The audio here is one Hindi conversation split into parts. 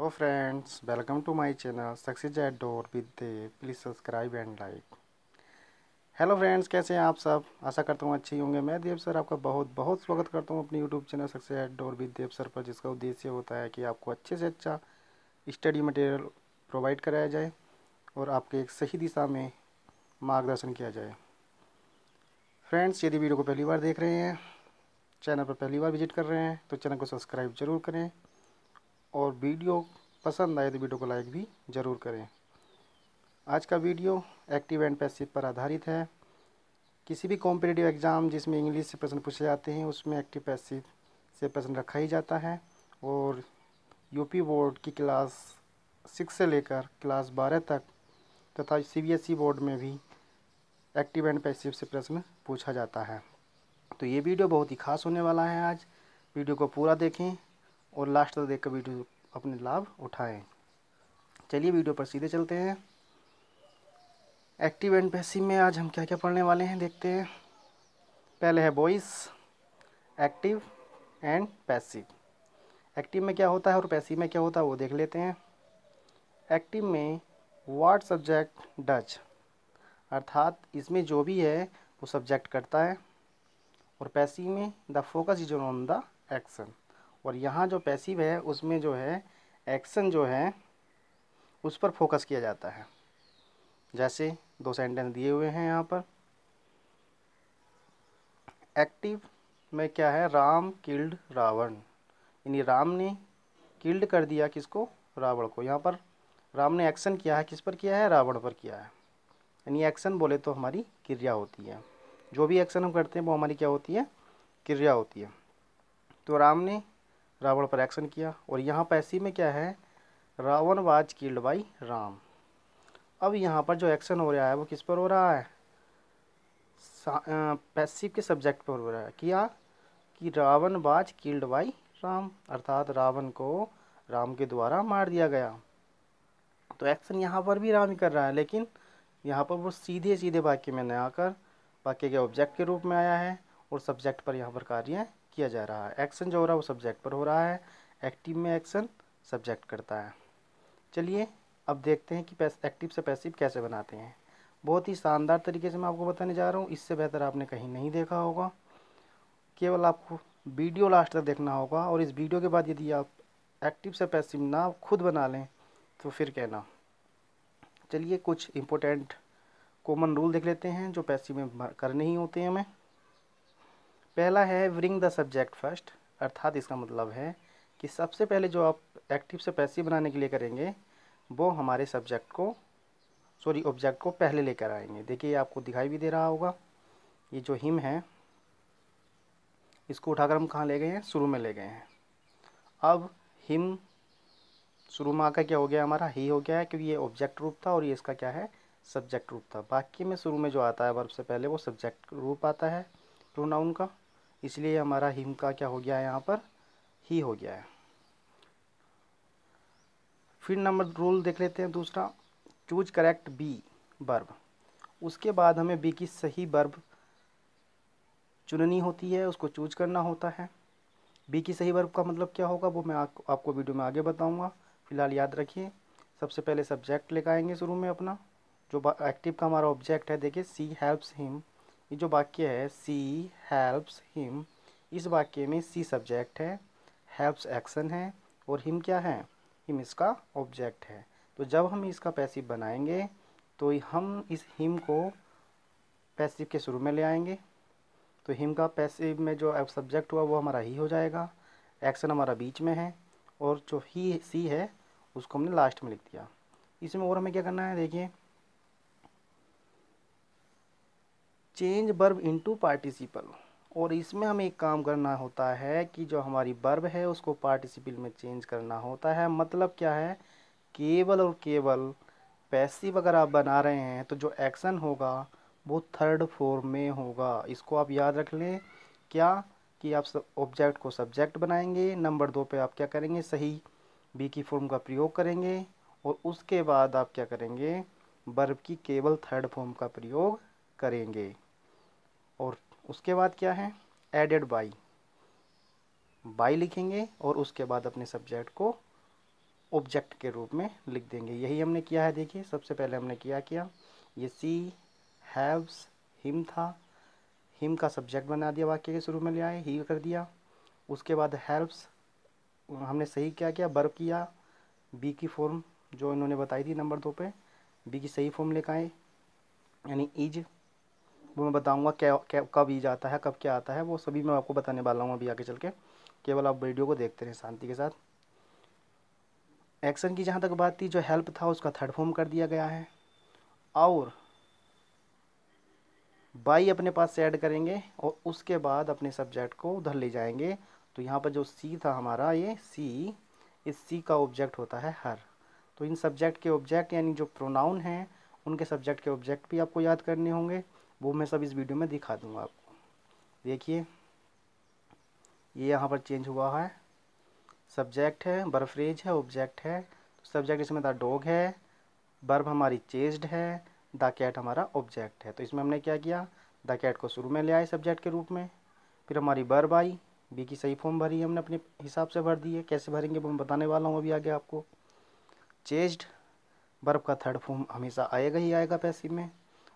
Hello friends, welcome to my channel success at door with Dev. Please subscribe and like. Hello friends, कैसे हैं आप सब? आशा करता हूँ अच्छे ही होंगे। मैं देव सर आपका बहुत बहुत स्वागत करता हूँ अपने YouTube channel success at door with Dev sir पर, जिसका उद्देश्य होता है कि आपको अच्छे से अच्छा स्टडी मटेरियल प्रोवाइड कराया जाए और आपके एक सही दिशा में मार्गदर्शन किया जाए। फ्रेंड्स, यदि वीडियो को पहली बार देख रहे हैं, चैनल पर पहली बार विजिट कर रहे हैं, तो चैनल को सब्सक्राइब ज़रूर करें और वीडियो पसंद आए तो वीडियो को लाइक भी ज़रूर करें। आज का वीडियो एक्टिव एंड पैसिव पर आधारित है। किसी भी कॉम्पिटिटिव एग्ज़ाम जिसमें इंग्लिश से प्रश्न पूछे जाते हैं, उसमें एक्टिव पैसिव से प्रश्न रखा ही जाता है। और यूपी बोर्ड की क्लास 6 से लेकर क्लास 12 तक तथा सीबीएसई बोर्ड में भी एक्टिव एंड पैसिव से प्रश्न पूछा जाता है। तो ये वीडियो बहुत ही खास होने वाला है। आज वीडियो को पूरा देखें और लास्ट तक देखकर वीडियो अपने लाभ उठाएं। चलिए वीडियो पर सीधे चलते हैं। एक्टिव एंड पैसिव में आज हम क्या क्या पढ़ने वाले हैं, देखते हैं। पहले है voice, active and passive. Active में क्या होता है और पैसिव में क्या होता है वो देख लेते हैं। एक्टिव में व्हाट सब्जेक्ट डज, अर्थात इसमें जो भी है वो सब्जेक्ट करता है। और पैसिव में the focus is on the action, और यहाँ जो पैसिव है उसमें जो है एक्शन जो है उस पर फोकस किया जाता है। जैसे दो सेंटेंस दिए हुए हैं यहाँ पर। एक्टिव में क्या है, राम किल्ड रावण, यानी राम ने किल्ड कर दिया किसको, रावण को। यहाँ पर राम ने एक्शन किया है, किस पर किया है, रावण पर किया है। यानी एक्शन बोले तो हमारी क्रिया होती है। जो भी एक्शन हम करते हैं वो हमारी क्या होती है, क्रिया होती है। तो राम ने रावण पर एक्शन किया। और यहाँ पैसिव में क्या है, Ravan was killed by Ram. अब यहाँ पर जो एक्शन हो रहा है वो किस पर हो रहा है, पैसिव के सब्जेक्ट पर हो रहा है। किया कि Ravan was killed by Ram, अर्थात रावण को राम के द्वारा मार दिया गया। तो एक्शन यहाँ पर भी राम ही कर रहा है, लेकिन यहाँ पर वो सीधे सीधे वाक्य में न आकर वाक्य के ऑब्जेक्ट के रूप में आया है और सब्जेक्ट पर यहाँ पर कार्य किया जा रहा है। एक्शन जो हो रहा है वो सब्जेक्ट पर हो रहा है। एक्टिव में एक्शन सब्जेक्ट करता है। चलिए अब देखते हैं कि एक्टिव से पैसिव कैसे बनाते हैं। बहुत ही शानदार तरीके से मैं आपको बताने जा रहा हूँ। इससे बेहतर आपने कहीं नहीं देखा होगा। केवल आपको वीडियो लास्ट तक देखना होगा, और इस वीडियो के बाद यदि आप एक्टिव से पैसिव ना खुद बना लें तो फिर कहना। चलिए कुछ इम्पोर्टेंट कॉमन रूल देख लेते हैं जो पैसिव में करने ही होते हैं हमें। पहला है ब्रिंग द सब्जेक्ट फर्स्ट, अर्थात इसका मतलब है कि सबसे पहले जो आप एक्टिव से पैसिव बनाने के लिए करेंगे वो हमारे ऑब्जेक्ट को पहले लेकर आएंगे। देखिए आपको दिखाई भी दे रहा होगा, ये जो हिम है इसको उठाकर हम कहाँ ले गए हैं, शुरू में ले गए हैं। अब हिम शुरू में आकर क्या हो गया, हमारा ही हो गया है, क्योंकि ये ऑब्जेक्ट रूप था और ये इसका क्या है, सब्जेक्ट रूप था। वाक्य में शुरू में जो आता है वर्ब से पहले वो सब्जेक्ट रूप आता है प्रोनाउन का, इसलिए हमारा हिम का क्या हो गया है, यहाँ पर ही हो गया है। फिर नंबर रूल देख लेते हैं दूसरा, चूज करेक्ट बी वर्ब। उसके बाद हमें बी की सही वर्ब चुननी होती है, उसको चूज करना होता है। बी की सही वर्ब का मतलब क्या होगा वो मैं आपको वीडियो में आगे बताऊंगा। फिलहाल याद रखिए, सबसे पहले सब्जेक्ट लेकर आएंगे शुरू में अपना। जो एक्टिव का हमारा ऑब्जेक्ट है, देखिए सी हेल्प्स हिम, ये जो वाक्य है सी हेल्प्स हिम, इस वाक्य में सी सब्जेक्ट है, हेल्प्स एक्शन है और हिम क्या है, हिम इसका ऑब्जेक्ट है। तो जब हम इसका पैसिव बनाएंगे तो हम इस हिम को पैसिव के शुरू में ले आएंगे। तो हिम का पैसिव में जो सब्जेक्ट हुआ वो हमारा ही हो जाएगा, एक्शन हमारा बीच में है और जो ही सी है उसको हमने लास्ट में लिख दिया। इसमें और हमें क्या करना है, देखिए चेंज वर्ब इनटू पार्टिसिपल। और इसमें हमें एक काम करना होता है कि जो हमारी वर्ब है उसको पार्टिसिपल में चेंज करना होता है। मतलब क्या है, केवल और केवल पैसिव अगर आप बना रहे हैं तो जो एक्शन होगा वो थर्ड फॉर्म में होगा। इसको आप याद रख लें। क्या कि आप ऑब्जेक्ट को सब्जेक्ट बनाएंगे, नंबर 2 पे आप क्या करेंगे, सही बी की फॉर्म का प्रयोग करेंगे और उसके बाद आप क्या करेंगे, वर्ब की केवल थर्ड फॉर्म का प्रयोग करेंगे। और उसके बाद क्या है, एडेड बाई लिखेंगे और उसके बाद अपने सब्जेक्ट को ऑब्जेक्ट के रूप में लिख देंगे। यही हमने किया है। देखिए सबसे पहले हमने किया ये सी हैव्स हिम था, हिम का सब्जेक्ट बना दिया, वाक्य के शुरू में ले आए, ही कर दिया। उसके बाद हेल्प्स हमने सही क्या किया, वर्ब किया, बी की फॉर्म जो इन्होंने बताई थी नंबर 2 पे, बी की सही फॉर्म लेकर आए यानी इज। वो मैं बताऊंगा क्या कब ईज आता है, कब क्या आता है, वो सभी मैं आपको बताने वाला हूँ अभी आगे चल के। केवल आप वीडियो को देखते रहें शांति के साथ। एक्शन की जहाँ तक बात थी, जो हेल्प था उसका थर्ड फॉर्म कर दिया गया है, और बाई अपने पास से ऐड करेंगे और उसके बाद अपने सब्जेक्ट को उधर ले जाएंगे। तो यहाँ पर जो सी था हमारा, ये सी, इस सी का ऑब्जेक्ट होता है हर। तो इन सब्जेक्ट के ऑब्जेक्ट यानी जो प्रोनाउन हैं उनके सब्जेक्ट के ऑब्जेक्ट भी आपको याद करने होंगे, वो मैं सब इस वीडियो में दिखा दूंगा आपको। देखिए ये यहाँ पर चेंज हुआ है, सब्जेक्ट है, वर्ब फ्रेज है, ऑब्जेक्ट है। तो सब्जेक्ट इसमें द डॉग है, वर्ब हमारी चेज्ड है, द कैट हमारा ऑब्जेक्ट है। तो इसमें हमने क्या किया, द कैट को शुरू में ले आए सब्जेक्ट के रूप में, फिर हमारी वर्ब आई, बी की सही फॉर्म भरी हमने अपने हिसाब से भर दी है। कैसे भरेंगे वो मैं बताने वाला हूँ अभी आगे आपको। चेज्ड, वर्ब का थर्ड फॉर्म हमेशा आएगा ही आएगा पैसिव में,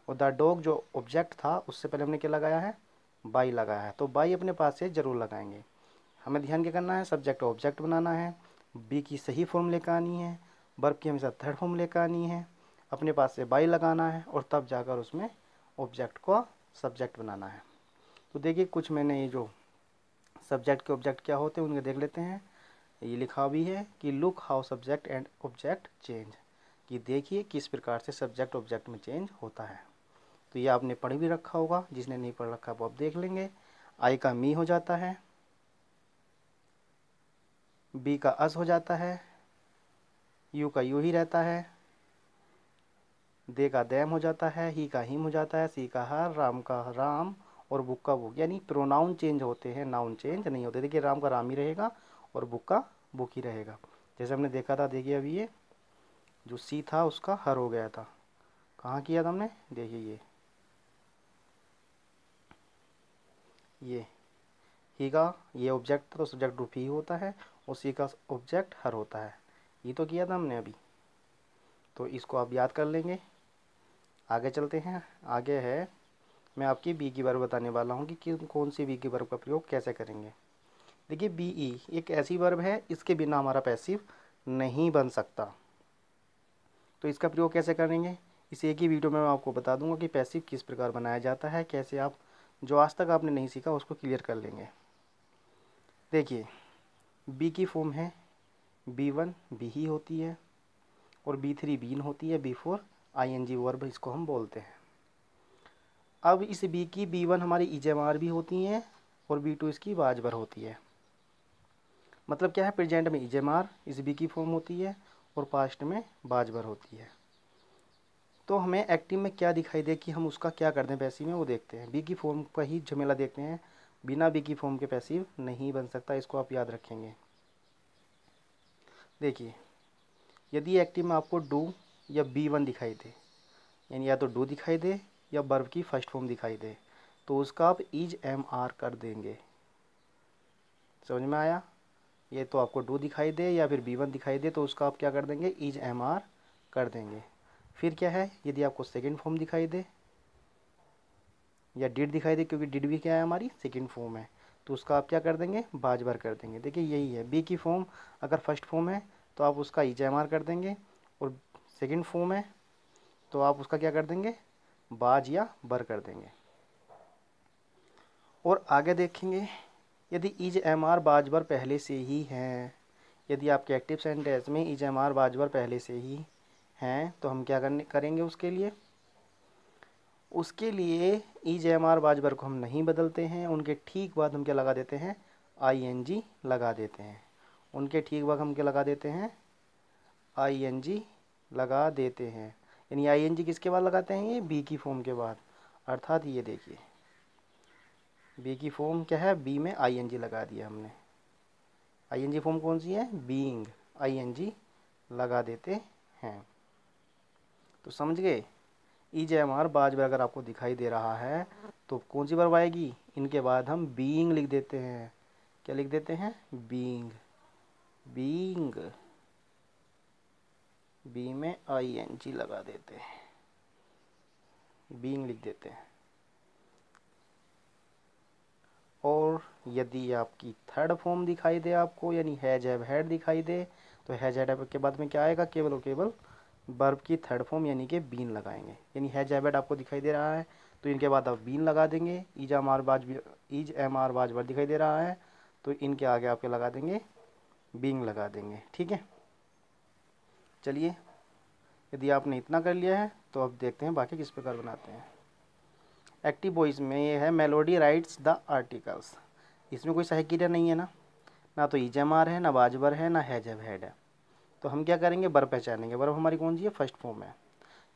और द डॉग जो ऑब्जेक्ट था उससे पहले हमने क्या लगाया है, बाई लगाया है। तो बाई अपने पास से ज़रूर लगाएंगे। हमें ध्यान क्या करना है, सब्जेक्ट ऑब्जेक्ट बनाना है, बी की सही फॉर्म लेकर आनी है, वर्ब की हमेशा थर्ड फॉर्म लेकर आनी है, अपने पास से बाई लगाना है, और तब जाकर उसमें ऑब्जेक्ट को सब्जेक्ट बनाना है। तो देखिए कुछ मैंने ये जो सब्जेक्ट के ऑब्जेक्ट क्या होते हैं उनके देख लेते हैं। ये लिखा भी है कि look how subject and object change, कि देखिए किस प्रकार से सब्जेक्ट ऑब्जेक्ट में चेंज होता है। तो ये आपने पढ़ भी रखा होगा, जिसने नहीं पढ़ रखा वो आप देख लेंगे। आई का मी हो जाता है, बी का अस हो जाता है, यू का यू ही रहता है, दे का दैम हो जाता है, ही का हिम हो जाता है, सी का हर, राम का राम, और बुक का बुक। यानी प्रोनाउन चेंज होते हैं, नाउन चेंज नहीं होते। देखिए राम का राम ही रहेगा और बुक का बुक ही रहेगा। जैसे हमने देखा था, देखिए अभी ये जो सी था उसका हर हो गया था। कहाँ किया था हमने, देखिए ये ही का ये ऑब्जेक्ट था तो सब्जेक्ट रूप ही होता है, और सी का ऑब्जेक्ट हर होता है। ये तो किया था हमने अभी, तो इसको आप याद कर लेंगे। आगे चलते हैं। आगे है, मैं आपकी बी की वर्ब बताने वाला हूँ कि कौन सी बी की वर्ब का प्रयोग कैसे करेंगे। देखिए बी ई एक ऐसी वर्ब है, इसके बिना हमारा पैसिव नहीं बन सकता। तो इसका प्रयोग कैसे करेंगे, इस एक ही वीडियो में मैं आपको बता दूंगा कि पैसिव किस प्रकार बनाया जाता है, कैसे आप जो आज तक आपने नहीं सीखा उसको क्लियर कर लेंगे। देखिए बी की फॉर्म है B1 बी ही होती है, और B3 बीन होती है, B4 ING वर्ब इसको हम बोलते हैं। अब इस बी की B1 हमारी इजेमार भी होती हैं, और B2 इसकी बाजबर होती है। मतलब क्या है, प्रेजेंट में इजेमार इस बी की फॉर्म होती है और पास्ट में बाजबर होती है। तो हमें एक्टिव में क्या दिखाई दे कि हम उसका क्या करते हैं पैसिव में, वो देखते हैं। बी की फॉर्म का ही झमेला देखते हैं। बिना बी की फॉर्म के पैसिव नहीं बन सकता, इसको आप याद रखेंगे। देखिए यदि एक्टिव में आपको डू या B1 दिखाई दे, यानी या तो डू दिखाई दे या वर्ब की फर्स्ट फॉर्म दिखाई दे, तो उसका आप इज एम आर कर देंगे। समझ में आया, ये तो आपको डू दिखाई दे या फिर B1 दिखाई दे तो उसका आप क्या कर देंगे, इज एम आर कर देंगे। फिर क्या है, यदि आपको सेकंड फॉर्म दिखाई दे या डिड दिखाई दे, क्योंकि डिड भी क्या है हमारी सेकंड फॉर्म है, तो उसका आप क्या कर देंगे, बाजबर कर देंगे। देखिए यही है, बी की फॉर्म अगर फर्स्ट फॉर्म है तो आप उसका इज एम आर कर देंगे, और सेकंड फॉर्म है तो आप उसका क्या कर देंगे, बाज या बर कर देंगे। और आगे देखेंगे, यदि इज एम आर बाजबर पहले से ही हैं, यदि आपके एक्टिव सेंटेंस में इज एम आर बाजबर पहले से ही हैं, तो हम क्या करेंगे उसके लिए इज एम आर बाजबर को हम नहीं बदलते हैं। उनके ठीक बाद हम क्या लगा देते हैं, ING लगा देते हैं। उनके ठीक बाद हम क्या लगा देते हैं, ING लगा देते हैं। यानी ING किसके बाद लगाते हैं, ये बी की फॉर्म के बाद। अर्थात ये देखिए बी की फॉर्म क्या है, बी में ING लगा दिया हमने। ING फॉर्म कौन सी है, बीइंग, ING लगा देते हैं। तो समझ गए, इज एम आर बाज अगर आपको दिखाई दे रहा है तो कौन सी वर्ब आएगी, इनके बाद हम बीइंग लिख देते हैं। क्या लिख देते हैं, बीइंग, बीइंग। बी में ING लगा देते हैं, बीइंग लिख देते हैं। और यदि आपकी थर्ड फॉर्म दिखाई दे आपको, यानी हैज हैव हैड दिखाई दे, तो हैज हैड के बाद में क्या आएगा, केवल और केवल वर्ब की थर्ड फॉर्म यानी कि बीन लगाएंगे। यानी हैज हैव हैड आपको दिखाई दे रहा है तो इनके बाद आप बीन लगा देंगे। इज एम आर बाज वर्ब दिखाई दे रहा है तो इनके आगे आपके लगा देंगे बीइंग लगा देंगे। ठीक है, चलिए यदि आपने इतना कर लिया है तो अब देखते हैं बाकी किस प्रकार बनाते हैं। एक्टिव वॉइस में ये है मेलोडी राइट्स द आर्टिकल्स। इसमें कोई सहायक क्रिया नहीं है ना तो इज एम आर है, ना बाजबर है, ना हैज हैव हैड है। तो हम क्या करेंगे, वर्ब पहचानेंगे। वर्ब हमारी कौन सी है, फर्स्ट फॉर्म है।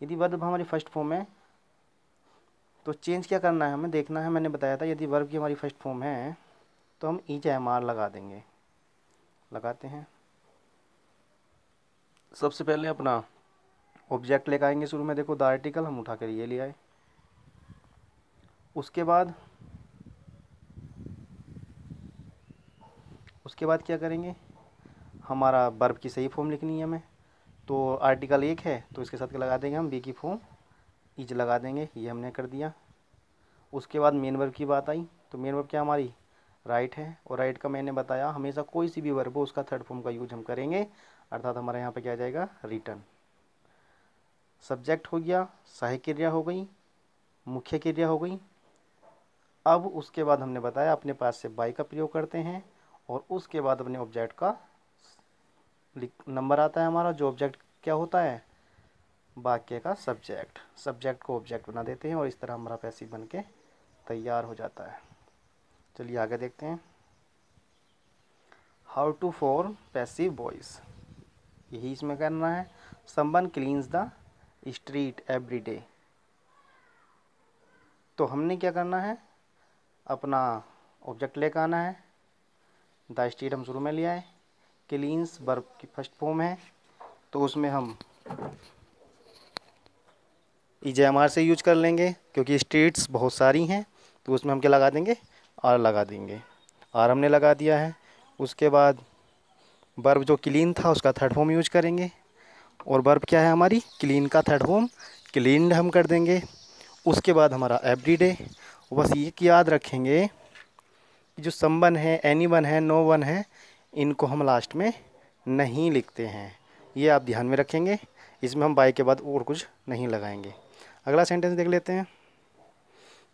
यदि वर्ब हमारी फर्स्ट फॉर्म है तो चेंज क्या करना है, हमें देखना है। मैंने बताया था यदि वर्ब की हमारी फर्स्ट फॉर्म है तो हम इज एम आर लगा देंगे। लगाते हैं। सबसे पहले अपना ऑब्जेक्ट लेकर आएंगे शुरू में। देखो द आर्टिकल हम उठा कर ये ले आए। उसके बाद क्या करेंगे, हमारा वर्ब की सही फॉर्म लिखनी है हमें। तो आर्टिकल एक है तो इसके साथ लगा देंगे हम बी की फॉर्म इज लगा देंगे, ये हमने कर दिया। उसके बाद मेन वर्ब की बात आई तो मेन वर्ब क्या हमारी राइट है। और राइट का मैंने बताया हमेशा कोई सी भी वर्ब हो उसका थर्ड फॉर्म का यूज हम करेंगे, अर्थात हमारे यहाँ पे क्या आ जाएगा, रिटर्न। सब्जेक्ट हो गया, सहायक क्रिया हो गई, मुख्य क्रिया हो गई। अब उसके बाद हमने बताया अपने पास से बाई का प्रयोग करते हैं और उसके बाद अपने ऑब्जेक्ट का नंबर आता है हमारा। जो ऑब्जेक्ट क्या होता है, वाक्य का सब्जेक्ट को ऑब्जेक्ट बना देते हैं और इस तरह हमारा पैसिव बन के तैयार हो जाता है। चलिए आगे देखते हैं। How to form passive voice, यही इसमें करना है। Someone cleans the street every day. तो हमने क्या करना है, अपना ऑब्जेक्ट लेकर आना है। द स्ट्रीट हम शुरू में ले आए। क्लीन्स वर्ब की फर्स्ट फॉर्म है तो उसमें हम EJMR से यूज कर लेंगे क्योंकि स्ट्रीट्स बहुत सारी हैं तो उसमें हम क्या लगा देंगे, आर लगा देंगे। आर हमने लगा दिया है। उसके बाद वर्ब जो क्लीन था उसका थर्ड फॉर्म यूज करेंगे और वर्ब क्या है हमारी, क्लीन का थर्ड फॉर्म क्लीन्ड हम कर देंगे। उसके बाद हमारा एवरीडे। बस ये कि याद रखेंगे कि जो समवन है, एनीवन है, नो वन है, इनको हम लास्ट में नहीं लिखते हैं, ये आप ध्यान में रखेंगे। इसमें हम बाय के बाद और कुछ नहीं लगाएंगे। अगला सेंटेंस देख लेते हैं।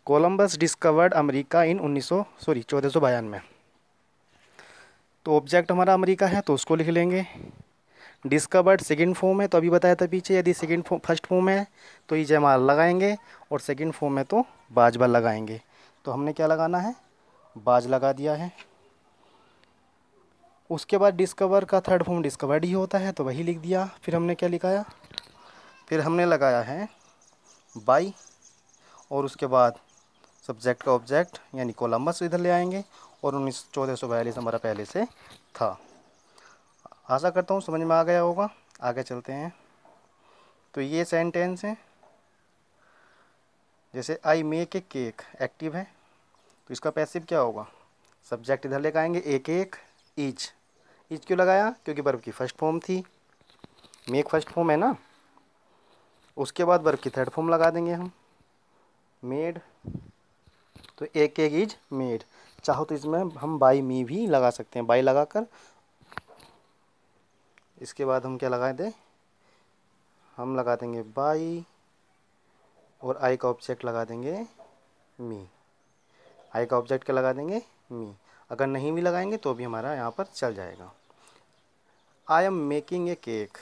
कोलंबस डिस्कवर्ड अमेरिका इन 1492 में। तो ऑब्जेक्ट हमारा अमेरिका है तो उसको लिख लेंगे। डिस्कवर्ड सेकंड फॉर्म है तो अभी बताया था पीछे, यदि सेकंड फॉर्म फर्स्ट फॉर्म है तो EJMR लगाएंगे और सेकंड फॉर्म है तो बाजबल लगाएंगे। तो हमने क्या लगाना है, बाज लगा दिया है। उसके बाद डिस्कवर का थर्ड फॉर्म डिस्कवर्ड ही होता है तो वही लिख दिया। फिर हमने क्या लिखाया, फिर हमने लगाया है बाई और उसके बाद सब्जेक्ट का ऑब्जेक्ट यानी कोलंबस इधर ले आएंगे और 1442 हमारा पहले से था। आशा करता हूँ समझ में आ गया होगा। आगे चलते हैं। तो ये सेंटेंस है, जैसे I make a cake active है तो इसका पैसिव क्या होगा, सब्जेक्ट इधर लेकर आएंगे, एक एक ईच। ईच क्यों लगाया, क्योंकि वर्ब की फर्स्ट फॉर्म थी, मेक फर्स्ट फॉर्म है ना। उसके बाद वर्ब की थर्ड फॉर्म लगा देंगे हम, मेड। तो एक एक इज मेड। चाहो तो इसमें हम बाई मी भी लगा सकते हैं, बाई लगाकर। इसके बाद हम क्या लगा दें, हम लगा देंगे बाई और आई का ऑब्जेक्ट लगा देंगे मी। आई का ऑब्जेक्ट क्या लगा देंगे, मी। अगर नहीं भी लगाएंगे तो भी हमारा यहाँ पर चल जाएगा। I am making a cake,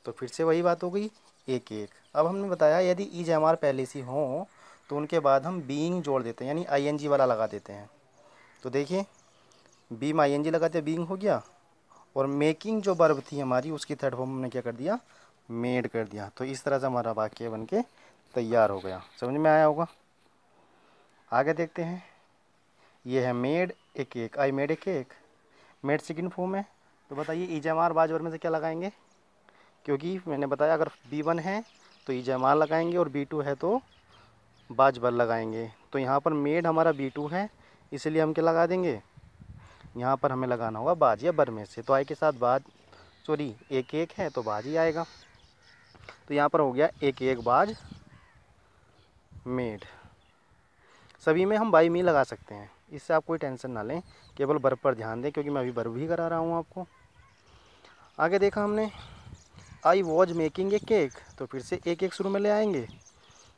तो फिर से वही बात हो गई, ए केक। अब हमने बताया यदि EJMR पहले से हो तो उनके बाद हम बीइंग जोड़ देते हैं, यानी ING वाला लगा देते हैं। तो देखिए बी में ING लगाते बीइंग हो गया और मेकिंग जो वर्ब थी हमारी उसकी थर्ड फॉर्म हमने क्या कर दिया, मेड कर दिया। तो इस तरह से हमारा वाक्य बन के तैयार हो गया। समझ में आया होगा। आगे देखते हैं। ये है made a cake, I made a cake. Made second form है तो बताइए EJMR बाज वर्ब में से क्या लगाएंगे, क्योंकि मैंने बताया अगर B1 है तो EJMR लगाएंगे और B2 है तो बाज वर्ब लगाएंगे। तो यहाँ पर मेड हमारा B2 है इसलिए हम क्या लगा देंगे, यहाँ पर हमें लगाना होगा बाज या बर में से। तो आई के साथ बाज, सॉरी एक एक है तो बाज ही आएगा। तो यहाँ पर हो गया एक एक बाज मेड। सभी में हम बाई मी लगा सकते हैं, इससे आप कोई टेंशन ना लें, केवल वर्ब पर ध्यान दें क्योंकि मैं अभी वर्ब भी करा रहा हूँ आपको। आगे देखा हमने I was making a cake, तो फिर से एक एक शुरू में ले आएंगे।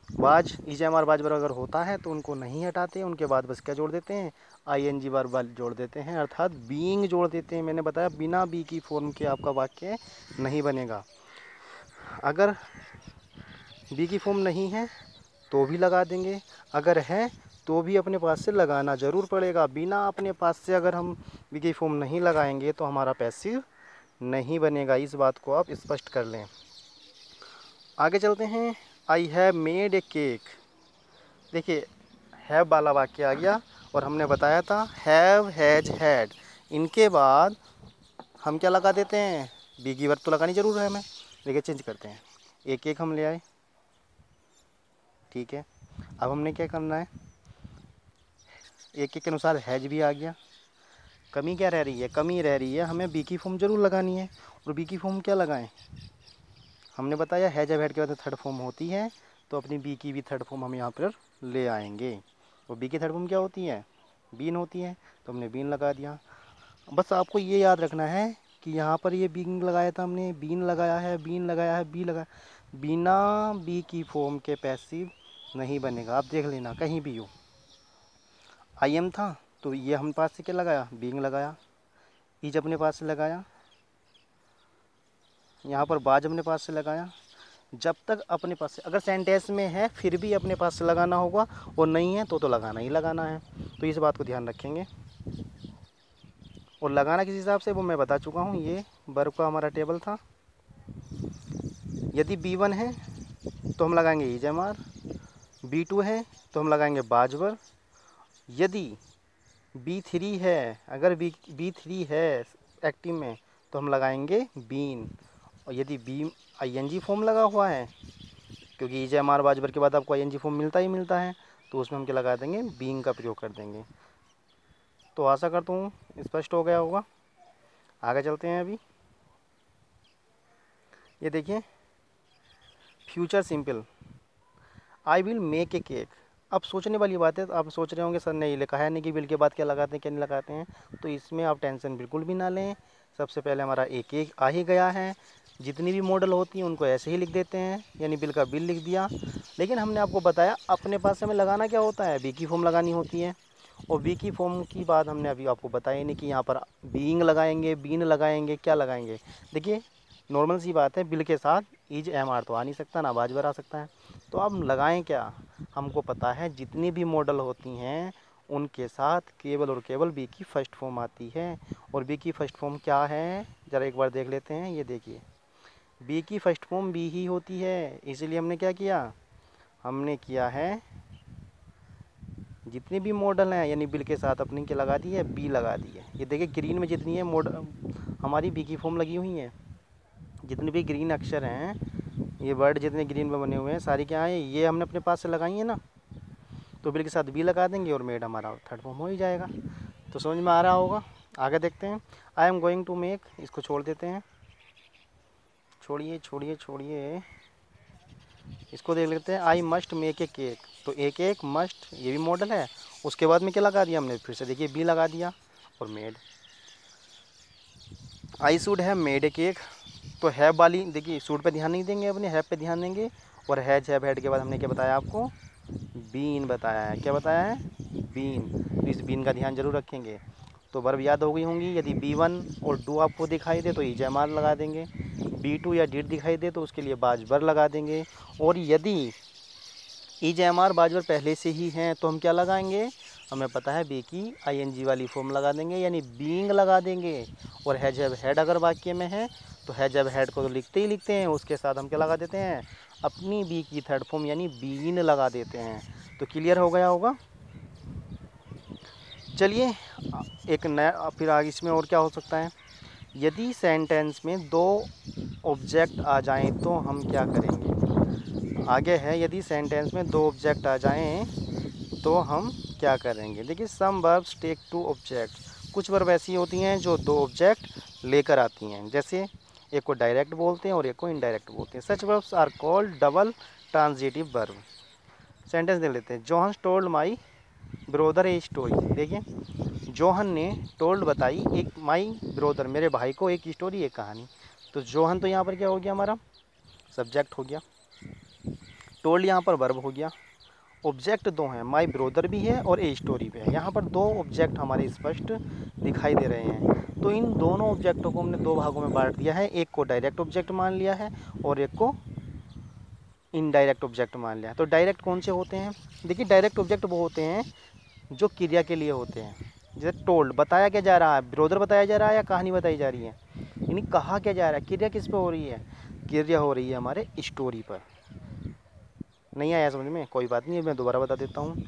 बाज ईजेएमआर बाज वर्ब अगर होता है तो उनको नहीं हटाते, उनके बाद बस क्या जोड़ देते हैं, आईएनजी वर्ब जोड़ देते हैं, अर्थात बीइंग जोड़ देते हैं। मैंने बताया बिना बी की फॉर्म के आपका वाक्य नहीं बनेगा। अगर बी की फॉर्म नहीं है तो भी लगा देंगे, अगर है तो भी अपने पास से लगाना ज़रूर पड़ेगा। बिना अपने पास से अगर हम बी की फॉर्म नहीं लगाएंगे तो हमारा पैसिव नहीं बनेगा, इस बात को आप स्पष्ट कर लें। आगे चलते हैं। I have made a cake. देखिए हैव वाला वाक्य आ गया और हमने बताया था हैव, हैज, हैड, इनके बाद हम क्या लगा देते हैं, बी की वर्ब तो लगानी जरूर है हमें। देखिए चेंज करते हैं, एक एक हम ले आए, ठीक है। अब हमने क्या करना है, एक एक के अनुसार हैज भी आ गया। कमी क्या रह रही है, कमी रह रही है हमें बी की फॉर्म जरूर लगानी है। और बी की फॉर्म क्या लगाएं, हमने बताया हैज हैव हैड के बाद थर्ड फॉर्म होती है, तो अपनी बी की भी थर्ड फॉर्म हम यहाँ पर ले आएंगे। और बी की थर्ड फॉर्म क्या होती है, बीन होती है, तो हमने बीन लगा दिया। बस आपको ये याद रखना है कि यहाँ पर ये बीन लगाया था हमने, बीन लगाया है, बीन लगाया है, बी लगाया, बिना बी की फॉर्म के पैसिव नहीं बनेगा। आप देख लेना कहीं भी हो, आई एम था तो ये हम पास से क्या लगाया, बीइंग लगाया, इज अपने पास से लगाया, यहाँ पर बाज अपने पास से लगाया। जब तक अपने पास से, अगर सेंटेंस में है फिर भी अपने पास से लगाना होगा, और नहीं है तो लगाना ही लगाना है। तो इस बात को ध्यान रखेंगे। और लगाना किस हिसाब से वो मैं बता चुका हूँ, ये वर्ब का हमारा टेबल था। यदि B1 है तो हम लगाएंगे ईजेएमआर, B2 है तो हम लगाएंगे बाज वर्ब, यदि B3 है, अगर B3 है एक्टिव में तो हम लगाएंगे बीन। और यदि बी आईएनजी फॉर्म लगा हुआ है, क्योंकि ईजेएमआर बाज वर्ब के बाद आपको आईएनजी फॉर्म मिलता ही मिलता है, तो उसमें हम क्या लगा देंगे, बीइंग का प्रयोग कर देंगे। तो आशा करता हूँ स्पष्ट हो गया होगा। आगे चलते हैं। अभी ये देखिए future simple, I will make a cake. अब सोचने वाली बात है, तो आप सोच रहे होंगे सर नहीं लिखा है नहीं कि विल के बाद क्या लगाते हैं क्या नहीं लगाते हैं, तो इसमें आप टेंशन बिल्कुल भी ना लें। सबसे पहले हमारा एक एक आ ही गया है, जितनी भी मॉडल होती हैं उनको ऐसे ही लिख देते हैं, यानी बिल का बिल लिख दिया। लेकिन हमने आपको बताया अपने पास हमें लगाना क्या होता है, बी की फॉर्म लगानी होती है। और बी की फॉर्म की बात हमने अभी आपको बताया नहीं कि यहाँ पर बीइंग लगाएंगे, बीन लगाएंगे, क्या लगाएंगे। देखिए नॉर्मल सी बात है, बिल के साथ इज एम आर तो आ नहीं सकता, ना बाज वर्ब आ सकता है, तो अब लगाएं क्या, हमको पता है जितनी भी मॉडल होती हैं उनके साथ केवल और केवल बी की फर्स्ट फॉर्म आती है। और बी की फर्स्ट फॉर्म क्या है, ज़रा एक बार देख लेते हैं। ये देखिए बी की फर्स्ट फॉर्म बी ही होती है, इसीलिए हमने क्या किया, हमने किया है जितने भी मॉडल हैं यानी बिल के साथ अपनी क्या लगा दी है, बी लगा दी है। ये देखिए ग्रीन में जितनी है मॉडल हमारी बी की फॉर्म लगी हुई है, जितने भी ग्रीन अक्षर हैं, ये वर्ड जितने ग्रीन में बने हुए हैं सारी क्या है, ये हमने अपने पास से लगाई है ना, तो बिल के साथ बी लगा देंगे और मेड हमारा थर्ड फॉर्म हो ही जाएगा। तो समझ में आ रहा होगा। आगे देखते हैं, I am going to make, इसको छोड़ देते हैं, छोड़िए छोड़िए छोड़िए, इसको देख लेते हैं, I must make a cake. तो एक एक मस्ट ये भी मॉडल है, उसके बाद में क्या लगा दिया हमने, फिर से देखिए बी लगा दिया और made. I should have made a cake, तो हैव वाली देखिए शुड पे ध्यान नहीं देंगे, अपने हैव पे ध्यान देंगे। और हैज हैव हैड के बाद हमने क्या बताया आपको, बीन बताया है। क्या बताया है, बीन, तो इस बीन का ध्यान जरूर रखेंगे। तो वर्ब याद हो गई होंगी, यदि B1 और डू आपको दिखाई दे तो ईजेएमआर लगा देंगे, B2 या डिड दिखाई दे तो उसके लिए बाज वर्ब लगा देंगे। और यदि ईजेएमआर बाज वर्ब पहले से ही हैं तो हम क्या लगाएंगे, हमें पता है बी की आईएनजी वाली फॉर्म लगा देंगे, यानी बीइंग लगा देंगे। और हैज हैव हैड अगर वाक्य में है तो हैज हैव हैड को तो लिखते ही लिखते हैं, उसके साथ हम क्या लगा देते हैं, अपनी बी की थर्ड फॉर्म यानी बीन लगा देते हैं। तो क्लियर हो गया होगा। चलिए एक नया फिर आगे इसमें और क्या हो सकता है, यदि सेंटेंस में दो ऑब्जेक्ट आ जाएं तो हम क्या करेंगे। आगे है, यदि सेंटेंस में दो ऑब्जेक्ट आ जाएं तो हम क्या करेंगे। देखिए some verbs take two object, कुछ वर्ब ऐसी होती हैं जो दो ऑब्जेक्ट लेकर आती हैं। जैसे एक को डायरेक्ट बोलते हैं और एक को इनडायरेक्ट बोलते हैं। Such verbs are called double transitive verb. Sentence देख लेते हैं। John told my brother a story. देखिए, जोहन ने टोल्ड बताई एक माई ब्रोदर मेरे भाई को एक स्टोरी, एक कहानी। तो जोहन तो यहाँ पर क्या हो गया, हमारा सब्जेक्ट हो गया। टोल्ड यहाँ पर वर्ब हो गया। ऑब्जेक्ट दो हैं, माई ब्रोदर भी है और ए स्टोरी भी है। यहाँ पर दो ऑब्जेक्ट हमारे स्पष्ट दिखाई दे रहे हैं। तो इन दोनों ऑब्जेक्टों को हमने दो भागों में बांट दिया है। एक को डायरेक्ट ऑब्जेक्ट मान लिया है और एक को इनडायरेक्ट ऑब्जेक्ट मान लिया है। तो डायरेक्ट कौन से होते हैं? देखिए, डायरेक्ट ऑब्जेक्ट वो होते हैं जो क्रिया के लिए होते हैं। जैसे टोल्ड, बताया क्या जा रहा है, ब्रोदर बताया जा रहा है या कहानी बताई जा रही है, यानी कहा क्या जा रहा है, क्रिया किस पे हो रही है, क्रिया हो रही है हमारे स्टोरी पर। नहीं आया समझ में? कोई बात नहीं, मैं दोबारा बता देता हूँ।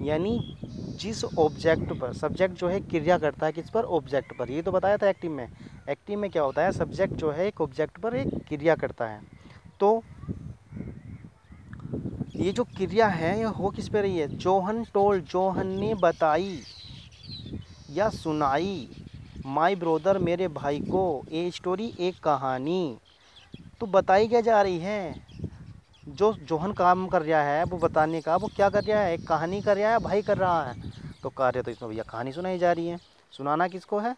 यानी जिस ऑब्जेक्ट पर, सब्जेक्ट जो है क्रिया करता है किस पर, ऑब्जेक्ट पर। ये तो बताया था एक्टिव में। एक्टिव में क्या होता है, सब्जेक्ट जो है एक ऑब्जेक्ट पर एक क्रिया करता है। तो ये जो क्रिया है ये हो किस पे रही है, जोहन टोल्ड, जोहन ने बताई या सुनाई, माई ब्रोदर मेरे भाई को, ए स्टोरी एक कहानी। तो बताई क्या जा रही है, जो जोहन काम कर रहा है वो बताने का, वो क्या कर रहा है, एक कहानी कर रहा है, भाई कर रहा है। तो कार्य तो इसमें भैया कहानी सुनाई जा रही है। सुनाना किसको है,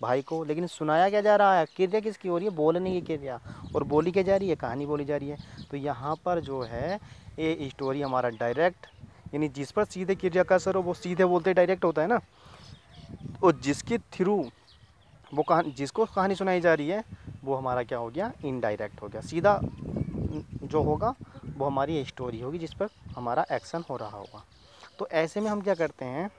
भाई को। लेकिन सुनाया क्या जा रहा है, क्रिया किसकी हो रही है, बोलने की क्रिया। और बोली क्या जा रही है, कहानी बोली जा रही है। तो यहाँ पर जो है ये स्टोरी हमारा डायरेक्ट, यानी जिस पर सीधे क्रिया का असर हो वो सीधे बोलते डायरेक्ट होता है ना। और जिसके थ्रू वो कहानी, जिसको कहानी सुनाई जा रही है वो हमारा क्या हो गया, इनडायरेक्ट हो गया। सीधा जो होगा वो हमारी स्टोरी होगी जिस पर हमारा एक्शन हो रहा होगा। तो ऐसे में हम क्या करते हैं,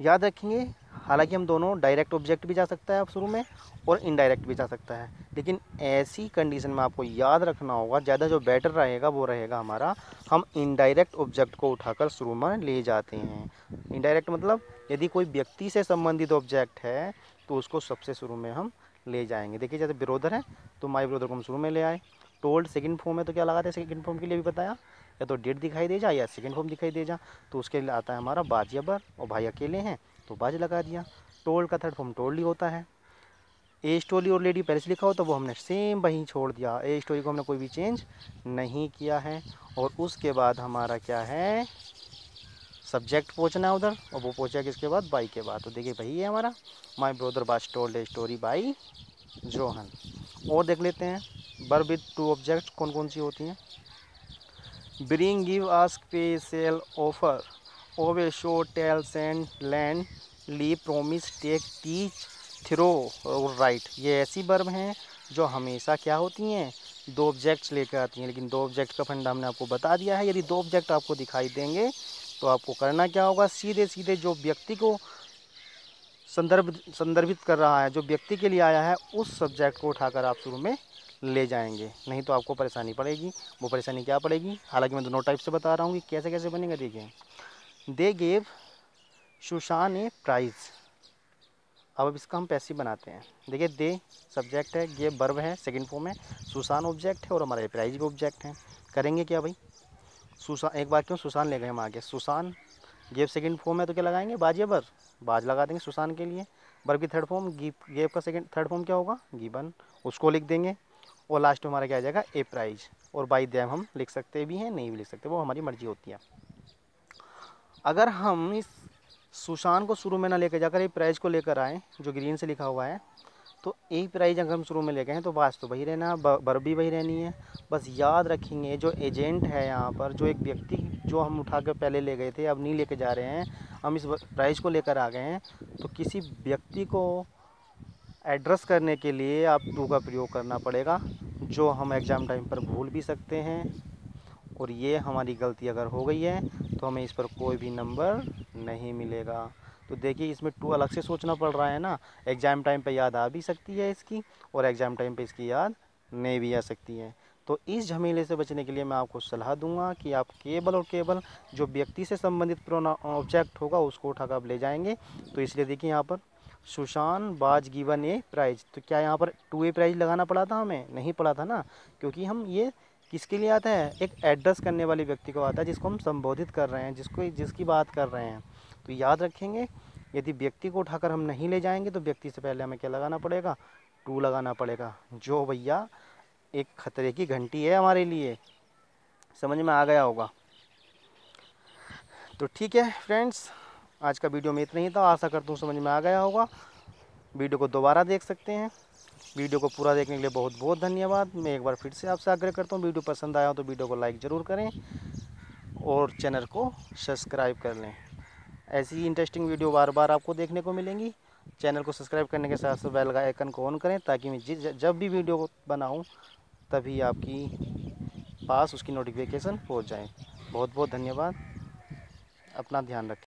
याद रखेंगे, हालांकि हम दोनों डायरेक्ट ऑब्जेक्ट भी जा सकता है अब शुरू में और इनडायरेक्ट भी जा सकता है, लेकिन ऐसी कंडीशन में आपको याद रखना होगा, ज़्यादा जो बेटर रहेगा वो रहेगा हमारा, हम इनडायरेक्ट ऑब्जेक्ट को उठाकर शुरू में ले जाते हैं। इनडायरेक्ट मतलब यदि कोई व्यक्ति से संबंधित ऑब्जेक्ट है तो उसको सबसे शुरू में हम ले जाएंगे। देखिए, जैसे ब्रोदर है तो माई ब्रोदर को हम शुरू में ले आए। टोल्ड सेकंड फॉर्म है तो क्या लगाते हैं, सेकंड फॉर्म के लिए भी बताया, या तो डेट दिखाई दे जाए या सेकंड फॉर्म दिखाई दे जाए, तो उसके लिए आता है हमारा बाज या बर, और भाई अकेले हैं तो बाज लगा दिया। टोल्ड का थर्ड फॉर्म टोल्ड ही होता है। ए स्टोरी और लेडी पहले से लिखा हो तो वो हमने सेम वहीं छोड़ दिया, ए स्टोरी को हमने कोई भी चेंज नहीं किया है। और उसके बाद हमारा क्या है, सब्जेक्ट पहुँचना है उधर, और वो पहुँचा किसके बाद, बाई के बाद। तो देखिए भाई ये हमारा माई ब्रोदर बाज told a story by Johan. और देख लेते हैं वर्ब विद टू ऑब्जेक्ट कौन कौन सी होती हैं। Bring, give, ask, pay, sell, offer, owe, show, tell, send, lend, leave, promise, take, teach, throw और राइट। ये ऐसी वर्ब हैं जो हमेशा क्या होती हैं, दो ऑब्जेक्ट्स लेकर आती हैं। लेकिन दो ऑब्जेक्ट का फंडा हमने आपको बता दिया है। यदि दो ऑब्जेक्ट आपको दिखाई देंगे तो आपको करना क्या होगा, सीधे सीधे जो व्यक्ति को संदर्भित कर रहा है, जो व्यक्ति के लिए आया है, उस सब्जेक्ट को उठाकर आप शुरू में ले जाएंगे, नहीं तो आपको परेशानी पड़ेगी। वो परेशानी क्या पड़ेगी, हालांकि मैं दोनों टाइप से बता रहा हूँ कि कैसे कैसे बनेगा। देखिए, they gave Sushan A price. अब इसका हम पैसिव बनाते हैं। देखिए, दे सब्जेक्ट है, गेव वर्ब है सेकंड फॉर्म है, सुशान ऑब्जेक्ट है और हमारा प्राइज भी ऑब्जेक्ट है। करेंगे क्या भाई, सुशान, एक बार क्यों सुशान ले गए हम आगे, सुशान गेव सेकंड फॉर्म है तो क्या लगाएंगे, बाज या बर, बाज लगा देंगे सुशान के लिए। वर्ब की थर्ड फॉर्म गेव का सेकंड थर्ड फॉर्म क्या होगा, गिवन, उसको लिख देंगे। और लास्ट में हमारा क्या आ जाएगा, ए प्राइज। और बाई देम हम लिख सकते भी हैं, नहीं भी लिख सकते, वो हमारी मर्जी होती है। अगर हम इस सुशान को शुरू में ना लेकर जाकर ए प्राइज को लेकर आए, जो ग्रीन से लिखा हुआ है, तो ए प्राइज अगर हम शुरू में लेके हैं तो बात तो वही रहना, वर्ब भी वही रहनी है। बस याद रखेंगे जो एजेंट है यहाँ पर, जो एक व्यक्ति जो हम उठा कर पहले ले गए थे अब नहीं लेके जा रहे हैं, हम इस प्राइज को लेकर आ गए हैं, तो किसी व्यक्ति को एड्रेस करने के लिए आप टू का प्रयोग करना पड़ेगा, जो हम एग्ज़ाम टाइम पर भूल भी सकते हैं। और ये हमारी गलती अगर हो गई है तो हमें इस पर कोई भी नंबर नहीं मिलेगा। तो देखिए, इसमें टू अलग से सोचना पड़ रहा है ना, एग्ज़ाम टाइम पे याद आ भी सकती है इसकी, और एग्ज़ाम टाइम पे इसकी याद नहीं भी आ सकती है। तो इस झमेले से बचने के लिए मैं आपको सलाह दूंगा कि आप केवल और केवल जो व्यक्ति से संबंधित ऑब्जेक्ट होगा उसको उठाकर आप ले जाएंगे। तो इसलिए देखिए, यहाँ पर सुशान बाज गिवन ए प्राइज, तो क्या यहाँ पर टू ए प्राइज लगाना पड़ा था, हमें नहीं पड़ा था ना, क्योंकि हम ये किसके लिए आता है, एक एड्रेस करने वाले व्यक्ति को आता है, जिसको हम संबोधित कर रहे हैं, जिसकी बात कर रहे हैं। तो याद रखेंगे यदि व्यक्ति को उठाकर हम नहीं ले जाएंगे तो व्यक्ति से पहले हमें क्या लगाना पड़ेगा, 2 लगाना पड़ेगा, जो भैया एक खतरे की घंटी है हमारे लिए। समझ में आ गया होगा। तो ठीक है फ्रेंड्स, आज का वीडियो में इतना ही था। आशा करता हूँ समझ में आ गया होगा। वीडियो को दोबारा देख सकते हैं। वीडियो को पूरा देखने के लिए बहुत बहुत धन्यवाद। मैं एक बार फिर से आपसे आग्रह करता हूँ, वीडियो पसंद आया हो तो वीडियो को लाइक ज़रूर करें और चैनल को सब्सक्राइब कर लें। ऐसी ही इंटरेस्टिंग वीडियो बार बार आपको देखने को मिलेंगी। चैनल को सब्सक्राइब करने के साथ साथ बेल का आइकन को ऑन करें, ताकि मैं जब भी वीडियो बनाऊँ तभी आपकी पास उसकी नोटिफिकेशन पहुँच जाए। बहुत बहुत धन्यवाद। अपना ध्यान रखें।